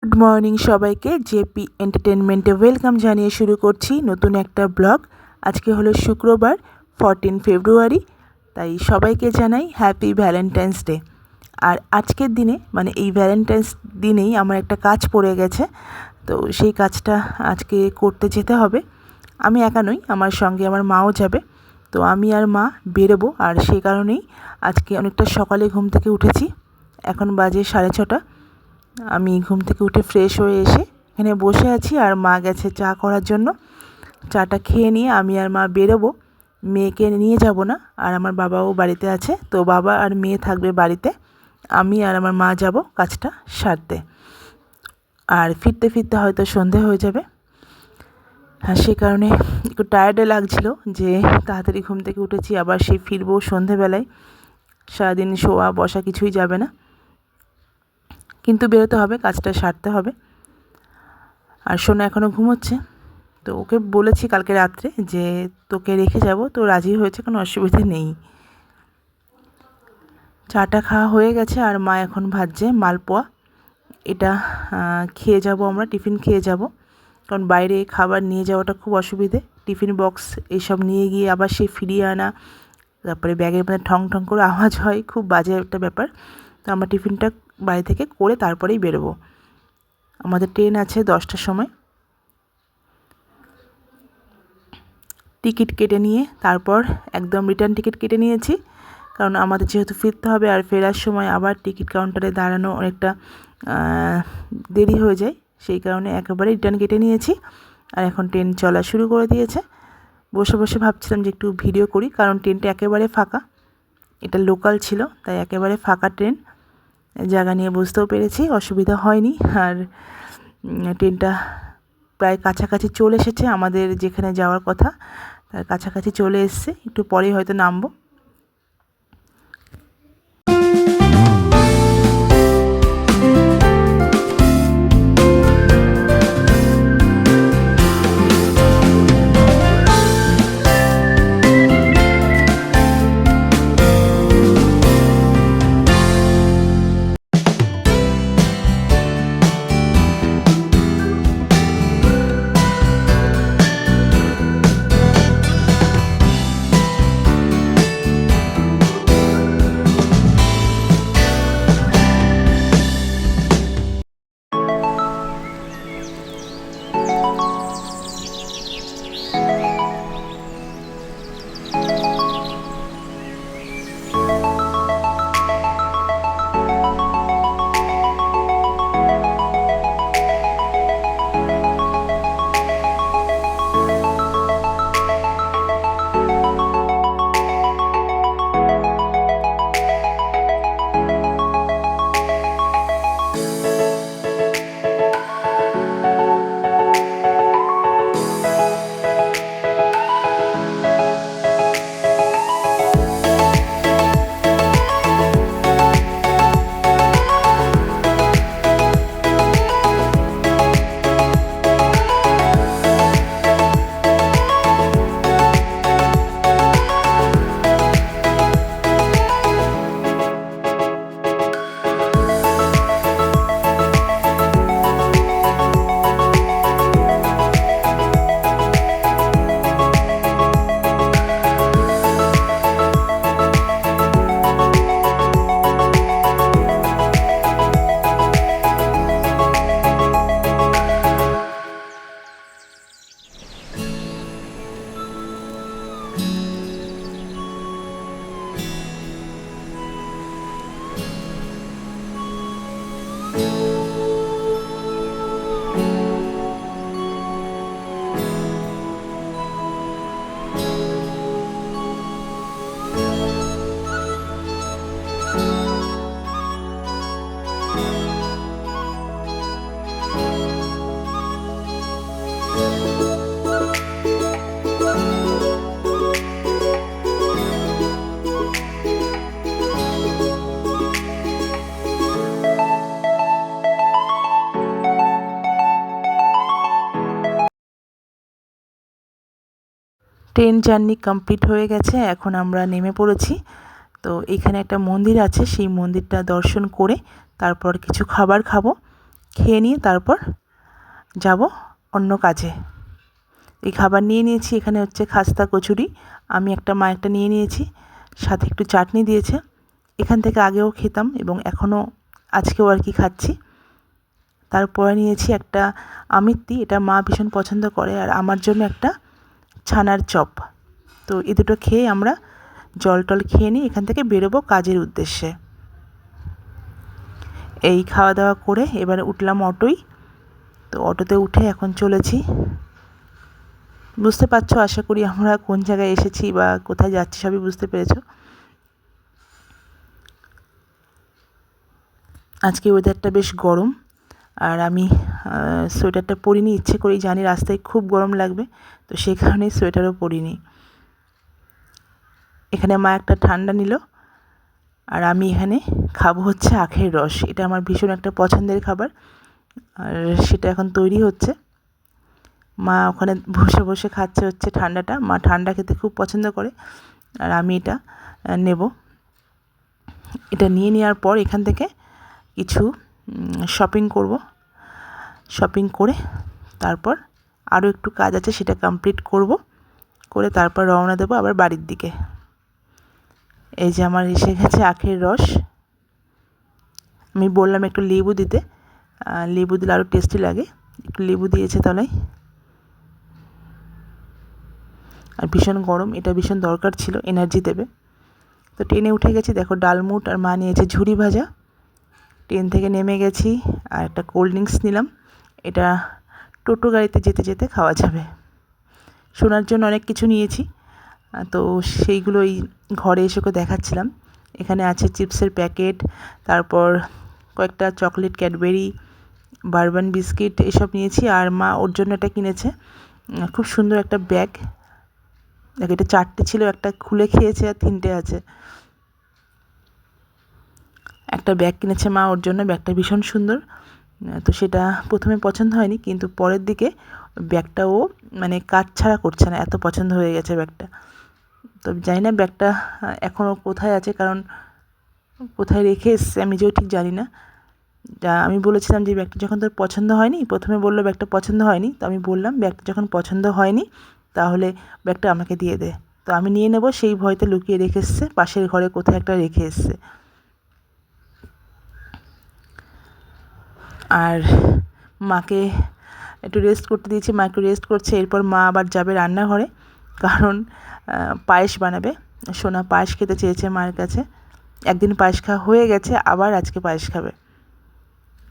Good morning সবাইকে। JP এন্টারটেনমেন্টে welcome জানিয়ে শুরু করছি নতুন একটা ব্লগ। আজকে হলো শুক্রবার 14 ফেব্রুয়ারি, তাই সবাইকে জানাই হ্যাপি ভ্যালেন্টাইন্স ডে। আর আজকের দিনে মানে এই ভ্যালেন্টাইন্স দিনেই আমার একটা কাজ পড়ে গেছে, তো সেই কাজটা আজকে করতে যেতে হবে। আমি একা নই, আমার সঙ্গে আমার মাও যাবে। তো আমি আর মা বেরোবো, আর সেই কারণেই আজকে অনেকটা সকালে ঘুম থেকে উঠেছি। এখন বাজে 6:30। আমি ঘুম থেকে উঠে ফ্রেশ হয়ে এসে এখানে বসে আছি, আর মা গেছে চা করার জন্য। চাটা খেয়ে নিয়ে আমি আর মা বেরোবো। মেয়েকে নিয়ে যাব না, আর আমার বাবাও বাড়িতে আছে, তো বাবা আর মেয়ে থাকবে বাড়িতে। আমি আর আমার মা যাব কাজটা সারতে, আর ফিরতে ফিরতে হয়তো সন্ধে হয়ে যাবে। হ্যাঁ, সে কারণে একটু টায়ার্ডে লাগছিল যে তাড়াতাড়ি ঘুম থেকে উঠেছি, আবার সেই ফিরবো সন্ধেবেলায়। সারাদিন শোয়া বসা কিছুই যাবে না, কিন্তু বেরোতে হবে, কাজটা সারতে হবে। আর সোনা এখনও ঘুমোচ্ছে, তো ওকে বলেছি কালকে রাত্রে যে তোকে রেখে যাব, তো রাজি হয়েছে, কোনো অসুবিধে নেই। চাটা খাওয়া হয়ে গেছে, আর মা এখন ভাজছে মালপোয়া। এটা খেয়ে যাব, আমরা টিফিন খেয়ে যাব, কারণ বাইরে খাবার নিয়ে যাওয়াটা খুব অসুবিধে। টিফিন বক্স এইসব নিয়ে গিয়ে আবার সে ফিরিয়ে আনা, তারপরে ব্যাগের মধ্যে ঠং ঠং করে আওয়াজ হয়, খুব বাজে একটা ব্যাপার। তো আমরা টিফিনটা বাড়ি থেকে করে তারপরেই বেরোবো। আমাদের ট্রেন আছে 10টার সময়। টিকিট কেটে নিয়ে তারপর একদম রিটার্ন টিকিট কেটে নিয়েছি, কারণ আমাদের যেহেতু ফিরতে হবে, আর ফেরার সময় আবার টিকিট কাউন্টারে দাঁড়ানো অনেকটা দেরি হয়ে যায়, সেই কারণে একেবারে রিটার্ন কেটে নিয়েছি। আর এখন ট্রেন চলা শুরু করে দিয়েছে। বসে বসে ভাবছিলাম যে একটু ভিডিও করি, কারণ ট্রেনটা একেবারে ফাঁকা। এটা লোকাল ছিল, তাই একেবারে ফাঁকা ট্রেন। জায়গা নিয়ে বুঝতেও পেরেছি, অসুবিধা হয়নি। আর ট্রেনটা প্রায় কাছাকাছি চলে এসেছে, আমাদের যেখানে যাওয়ার কথা তার কাছাকাছি চলে এসেছে, একটু পরেই হয়তো নামবো। ট্রেন জার্নি কমপ্লিট হয়ে গেছে, এখন আমরা নেমে পড়েছি। তো এখানে একটা মন্দির আছে, সেই মন্দিরটা দর্শন করে তারপর কিছু খাবার খাবো। খেয়ে নিয়ে তারপর যাব অন্য কাজে। এই খাবার নিয়ে নিয়েছি, এখানে হচ্ছে খাস্তা কচুরি, আমি একটা, মা একটা নিয়ে নিয়েছি, সাথে একটু চাটনি দিয়েছে। এখান থেকে আগেও খেতাম এবং এখনও আজকেও আর কি খাচ্ছি। তারপরে নিয়েছি একটা আমিত্তি, এটা মা ভীষণ পছন্দ করে, আর আমার জন্য একটা ছানার চপ। তো এই দুটো খেয়ে আমরা জল টল খেয়ে নিই, এখান থেকে বেরোবো কাজের উদ্দেশ্যে। এই খাওয়া দাওয়া করে এবার উঠলাম অটোয়। তো অটোতে উঠে এখন চলেছি, বুঝতে পারছো আশা করি আমরা কোন জায়গায় এসেছি বা কোথায় যাচ্ছি, সবই বুঝতে পেরেছো। আজকে ওয়েদারটা বেশ গরম, আর আমি সোয়েটারটা পরিনি ইচ্ছে করেই, জানি রাস্তায় খুব গরম লাগবে, তো সেই কারণেই সোয়েটারও পরিনি। এখানে মা একটা ঠান্ডা নিল, আর আমি এখানে খাবো হচ্ছে আখের রস। এটা আমার ভীষণ একটা পছন্দের খাবার, আর সেটা এখন তৈরি হচ্ছে। মা ওখানে বসে বসে খাচ্ছে হচ্ছে ঠান্ডাটা, মা ঠান্ডা খেতে খুব পছন্দ করে, আর আমি এটা নেব। এটা নিয়ে নেওয়ার পর এখান থেকে কিছু শপিং করব, শপিং করে তারপর আরও একটু কাজ আছে সেটা কমপ্লিট করব, করে তারপর রওনা দেবো আবার বাড়ির দিকে। এই যে আমার এসে গেছে আখের রস। আমি বললাম একটু লেবু দিতে, লেবু দিলে আরও টেস্টি লাগে, একটু লেবু দিয়েছে তলায়। আর ভীষণ গরম, এটা ভীষণ দরকার ছিল, এনার্জি দেবে। তো ট্রেনে উঠে গেছি, দেখো ডালমুট, আর মা নিয়েছে ঝুরি ভাজা। ট্রেন থেকে নেমে গেছি, আর একটা কোল্ড ড্রিঙ্কস নিলাম। এটা টোটো গাড়িতে যেতে যেতে খাওয়া যাবে। শোনার জন্য অনেক কিছু নিয়েছি, তো সেইগুলোই ঘরে এসে ওকে দেখাচ্ছিলাম। এখানে আছে চিপসের প্যাকেট, তারপর কয়েকটা চকলেট, ক্যাডবেরি, বারবান বিস্কিট, এসব নিয়েছি। আর মা ওর জন্য এটা কিনেছে, খুব সুন্দর একটা ব্যাগ। দেখ, এটা 4টে ছিল, একটা খুলে খেয়েছে আর 3টে আছে। একটা ব্যাগ কিনেছে মা ওর জন্য, ব্যাগটা ভীষণ সুন্দর। তো সেটা প্রথমে পছন্দ হয়নি, কিন্তু পরের দিকে ব্যাগটা ও মানে কাজ ছাড়া করছে না, এত পছন্দ হয়ে গেছে ব্যাগটা। তো জানি না ব্যাগটা এখনও কোথায় আছে, কারণ কোথায় রেখে এসছে আমি যেও ঠিক জানি না। আমি বলেছিলাম যে ব্যাগটা যখন তোর পছন্দ হয়নি, প্রথমে বললো ব্যাগটা পছন্দ হয়নি, তো আমি বললাম ব্যাগটা যখন পছন্দ হয়নি তাহলে ব্যাগটা আমাকে দিয়ে দে, তো আমি নিয়ে নেব, সেই ভয়তে লুকিয়ে রেখে এসছে, পাশের ঘরে কোথায় একটা রেখে এসছে। আর মাকে একটু রেস্ট করতে দিয়েছি, মা একটু রেস্ট করছে। এরপর মা আবার যাবে রান্নাঘরে, কারণ পায়েস বানাবে। সোনা পায়েস খেতে চেয়েছে মায়ের কাছে, একদিন পায়েস খাওয়া হয়ে গেছে, আবার আজকে পায়েস খাবে।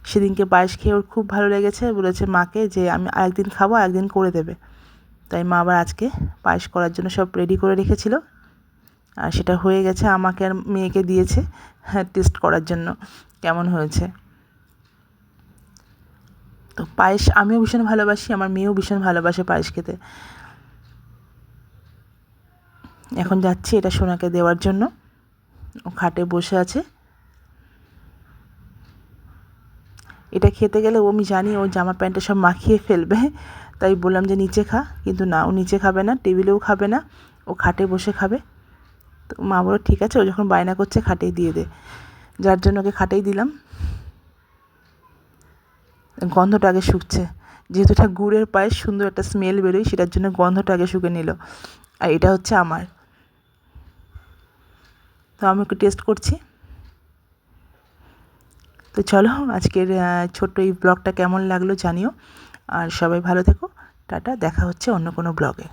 সেদিনকে পায়েস খেয়ে ওর খুব ভালো লেগেছে, বলেছে মাকে যে আমি আরেকদিন খাবো, একদিন করে দেবে। তাই মা আবার আজকে পায়েস করার জন্য সব রেডি করে রেখেছিল, আর সেটা হয়ে গেছে, আমাকে আর মেয়েকে দিয়েছে টেস্ট করার জন্য কেমন হয়েছে। তো পায়েস আমিও ভীষণ ভালোবাসি, আমার মেয়েও ভীষণ ভালোবাসে পায়েস খেতে। এখন যাচ্ছি এটা সোনাকে দেওয়ার জন্য, ও খাটে বসে আছে। এটা খেতে গেলে আমি জানি ও জামা প্যান্টে সব মাখিয়ে ফেলবে, তাই বললাম যে নিচে খা, কিন্তু না, ও নিচে খাবে না, টেবিলেও খাবে না, ও খাটে বসে খাবে। তো মা বলল ঠিক আছে, ও যখন বায়না করছে খাটেই দিয়ে দে, যার জন্য ওকে খাটেই দিলাম। গন্ধটা আগে শুকছে, যেহেতু এটা গুড়ের পায়েস, সুন্দর একটা স্মেল বেরোয়, সেটার জন্য গন্ধটা আগে শুকে নিল। আর এটা হচ্ছে আমার, তো আমি একটু টেস্ট করছি। তো চলো, আজকের ছোট্ট এই ব্লগটা কেমন লাগলো জানিও, আর সবাই ভালো থেকো। টাটা, দেখা হচ্ছে অন্য কোনো ব্লগে।